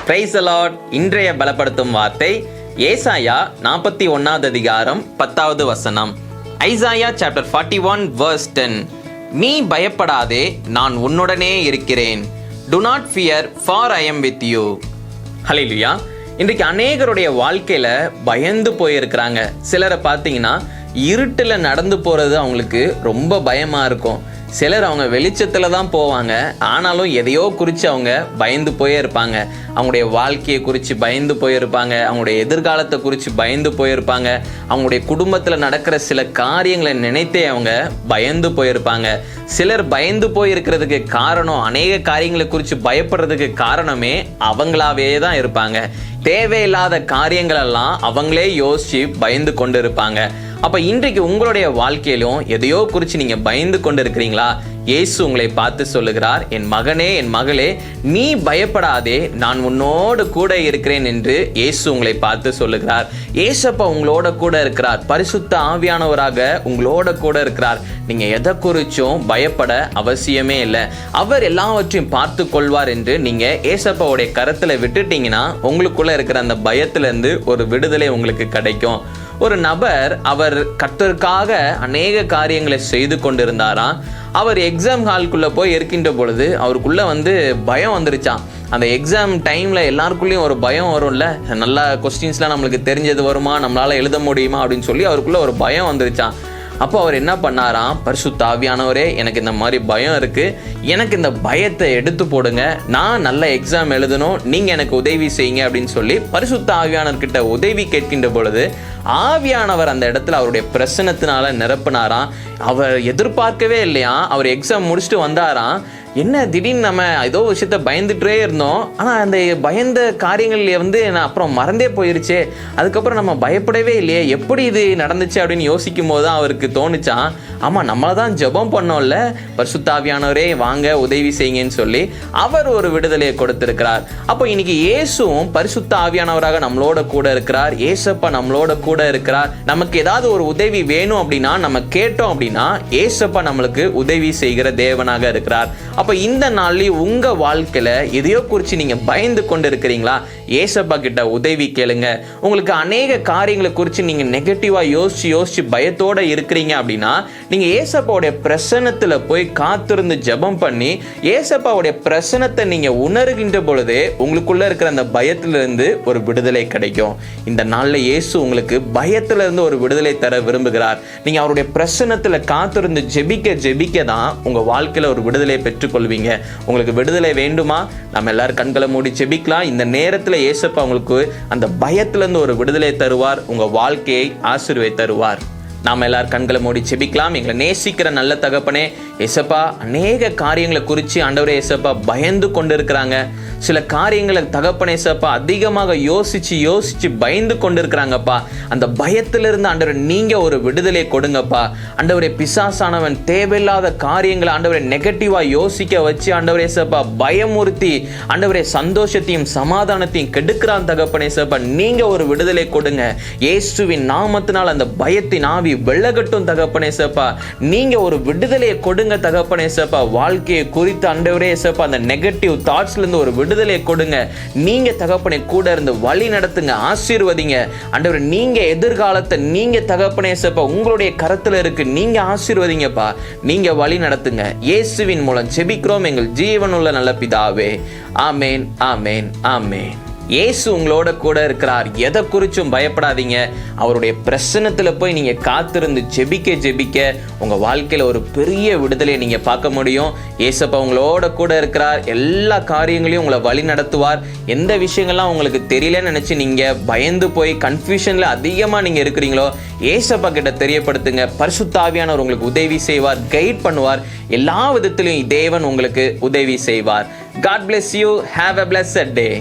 Praise the Lord. இன்றைய பலப்படுத்தும் வார்த்தை ஏசாயா 41 அதிகாரம் 10வது வசனம். Isaiah chapter 41 verse 10. நீ பயப்படாதே, நான் உன்னுடனே இருக்கிறேன். Do not fear, for I am with you. ஹல்லேலூயா. இன்றைக்கு அநேகருடைய வாழ்க்கையில பயந்து போயிருக்கிறாங்க. சிலரை பார்த்தீங்கன்னா இருட்டில் நடந்து போறது அவங்களுக்கு ரொம்ப பயமா இருக்கும். சிலர் அவங்க வெளிச்சத்துல தான் போவாங்க, ஆனாலும் எதையோ குறித்து அவங்க பயந்து போயிருப்பாங்க. அவங்களுடைய வாழ்க்கையை குறித்து பயந்து போயிருப்பாங்க, அவங்களுடைய எதிர்காலத்தை குறித்து பயந்து போயிருப்பாங்க, அவங்களுடைய குடும்பத்தில் நடக்கிற சில காரியங்களை நினைத்தே அவங்க பயந்து போயிருப்பாங்க. சிலர் பயந்து போயிருக்கிறதுக்கு காரணம், அநேக காரியங்களை குறித்து பயப்படுறதுக்கு காரணமே அவங்களாவே தான் இருப்பாங்க. தேவையில்லாத காரியங்களெல்லாம் அவங்களே யோசிச்சு பயந்து கொண்டு இருப்பாங்க. அப்ப இன்றைக்கு உங்களுடைய வாழ்க்கையிலும் எதையோ குறித்து நீங்க பயந்து கொண்டு இருக்கிறீங்களா? இயேசு உங்களை பார்த்து சொல்லுகிறார், என் மகனே, என் மகளே, நீ பயப்படாதே, நான் உன்னோடு கூட இருக்கிறேன் என்று இயேசு உங்களை பார்த்து சொல்லுகிறார். ஏசப்பா உங்களோட கூட இருக்கிறார். பரிசுத்த ஆவியானவராக உங்களோட கூட இருக்கிறார். நீங்க எதை குறிச்சும் பயப்பட அவசியமே இல்லை. அவர் எல்லாவற்றையும் பார்த்து கொள்வார் என்று நீங்க ஏசப்பாவுடைய கரத்துல விட்டுட்டீங்கன்னா உங்களுக்குள்ள இருக்கிற அந்த பயத்துல இருந்து ஒரு விடுதலை உங்களுக்கு கிடைக்கும். ஒரு நபர் அவர் கர்த்தருக்காக அநேக காரியங்களை செய்து கொண்டிருந்தாராம். அவர் எக்ஸாம் ஹால்குள்ளே போய் இருக்கின்ற பொழுது அவருக்குள்ள பயம் வந்துருச்சான். அந்த எக்ஸாம் டைமில் எல்லாருக்குள்ளேயும் ஒரு பயம் வரும்ல, நல்லா கொஸ்டின்ஸ்லாம் நம்மளுக்கு தெரிஞ்சது வருமா, நம்மளால் எழுத முடியுமா அப்படின்னு சொல்லி அவருக்குள்ள ஒரு பயம் வந்துருச்சான். அப்போ அவர் என்ன பண்ணாராம், பரிசுத்த ஆவியானவரே, எனக்கு இந்த மாதிரி பயம் இருக்குது, எனக்கு இந்த பயத்தை எடுத்து போடுங்க, நான் நல்ல எக்ஸாம் எழுதணும், நீங்கள் எனக்கு உதவி செய்யுங்க அப்படின்னு சொல்லி பரிசுத்த ஆவியானவர்கிட்ட உதவி கேட்கின்ற பொழுது ஆவியானவர் அந்த இடத்துல அவருடைய பிரசன்னத்தினால நிரப்பினாராம். அவர் எதிர்பார்க்கவே இல்லையா. அவர் எக்ஸாம் முடிச்சுட்டு வந்தாராம். என்ன திடீர்னு நம்ம ஏதோ விஷயத்த பயந்துட்டே இருந்தோம், ஆனால் அந்த பயந்த காரியங்கள்ல நான் அப்புறம் மறந்தே போயிருச்சே, அதுக்கப்புறம் நம்ம பயப்படவே இல்லையே, எப்படி இது நடந்துச்சு அப்படின்னு யோசிக்கும் போது தான் அவருக்கு தோணுச்சான், ஆமாம் நம்மளை தான் ஜெபம் பண்ணோம்ல, பரிசுத்த ஆவியானவரே வாங்க உதவி செய்யுங்கன்னு சொல்லி அவர் ஒரு விடுதலையை கொடுத்திருக்கிறார். அப்போ இன்னைக்கு இயேசுவும் பரிசுத்த ஆவியானவராக நம்மளோட கூட இருக்கிறார். ஏசப்பா நம்மளோட கூட இருக்கிறார். நமக்கு ஏதாவது ஒரு உதவி வேணும் அப்படின்னா நம்ம கேட்டோம் அப்படின்னா ஏசப்பா நம்மளுக்கு உதவி செய்கிற தேவனாக இருக்கிறார். அப்ப இந்த நாள்லயும் உங்க வாழ்க்கையில எதையோ குறித்து நீங்க பயந்து கொண்டு இருக்கிறீங்களா? ஏசப்பா கிட்ட உதவி கேளுங்க. உங்களுக்கு அநேக காரியங்களை குறித்து நீங்க நெகட்டிவா யோசிச்சு பயத்தோட இருக்கிறீங்க அப்படின்னா நீங்க ஏசப்பாவுடைய பிரசன்னத்துல போய் காத்திருந்து ஜெபம் பண்ணி ஏசப்பாவுடைய பிரசன்னத்தை நீங்க உணர்கின்ற பொழுதே உங்களுக்குள்ள இருக்கிற அந்த பயத்திலிருந்து ஒரு விடுதலை கிடைக்கும். இந்த நாள்ல இயேசு உங்களுக்கு பயத்துல இருந்து ஒரு விடுதலை தர விரும்புகிறார். நீங்க அவருடைய பிரசன்னத்துல காத்திருந்து ஜெபிக்க தான் உங்க வாழ்க்கையில ஒரு விடுதலை பெற்றுக்கொள்வீங்க. உங்களுக்கு விடுதலை வேண்டுமா? நம்ம எல்லாரும் கண்களை மூடி ஜெபிக்கலாம். இந்த நேரத்துல ஏசப்பா உங்களுக்கு அந்த பயத்துல இருந்து ஒரு விடுதலை தருவார். உங்க வாழ்க்கையை ஆசீர்வதித்து தருவார். நாம் எல்லாரும் கண்களை மூடி ஜெபிக்கலாம். எங்களை நேசிக்கிற நல்ல தகப்பனே, ஏசப்பா அநேக காரியங்களை குறித்து ஆண்டவரே ஏசப்பா பயந்து கொண்டு இருக்கிறாங்க. சில காரியங்களை தகப்பனே ஏசப்பா அதிகமாக யோசிச்சு பயந்து கொண்டு இருக்கிறாங்கப்பா. அந்த பயத்திலிருந்து ஆண்டவரே நீங்க ஒரு விடுதலை கொடுங்கப்பா. ஆண்டவரே பிசாசானவன் தேவையில்லாத காரியங்களை ஆண்டவரே நெகட்டிவா யோசிக்க வச்சு ஆண்டவரே ஏசப்பா பயமுறுத்தி ஆண்டவரே சந்தோஷத்தையும் சமாதானத்தையும் கெடுக்கிறான் தகப்பனே ஏசப்பா. நீங்க ஒரு விடுதலை கொடுங்க. இயேசுவின் நாமத்தினால் அந்த பயத்தின் ஆவி வெள்ளகட்டும் தகப்பனே ஏசப்பா. நீங்க ஒரு விடுதலையை கொடுங்க தகப்பனே ஏசப்பா. வாழ்க்கையை குறித்து ஆண்டவரே ஏசப்பா அந்த நெகட்டிவ் தாட்ஸ்ல இருந்து ஒரு விடுதலையை கொடுங்க. நீங்க தகப்பனே கூட இருந்து வழி நடத்துங்க, ஆசீர்வதிங்க ஆண்டவரே. நீங்க எதிர்காலத்தை நீங்க தகப்பனே ஏசப்பா உங்களுடைய கரத்துல இருக்கு. நீங்க ஆசீர்வதிங்கப்பா, நீங்க வழி நடத்துங்க. இயேசுவின் மூலம் ஜெபிக்கிறோம் எங்கள் ஜீவனுள்ள நல்ல பிதாவே. ஆமேன், ஆமேன், ஆமேன். இயேசு உங்களோட கூட இருக்கிறார். எதை குறிச்சும் பயப்படாதீங்க. அவருடைய பிரசன்னத்துல போய் நீங்க காத்திருந்து ஜெபிக்க உங்க வாழ்க்கையில ஒரு பெரிய விடுதலையை நீங்க பார்க்க முடியும். ஏசப்பா உங்களோட கூட இருக்கிறார். எல்லா காரியங்களையும் உங்களை வழி நடத்துவார். எந்த விஷயங்கள்லாம் உங்களுக்கு தெரியலன்னு நினைச்சு நீங்க பயந்து போய் கன்ஃபியூஷன்ல அதிகமா நீங்க இருக்கிறீங்களோ ஏசப்பா கிட்ட தெரியப்படுத்துங்க. பரிசுத்த ஆவியானவர் உங்களுக்கு உதவி செய்வார், கைட் பண்ணுவார். எல்லா விதத்திலும் தேவன் உங்களுக்கு உதவி செய்வார். God bless you. Have a blessed day.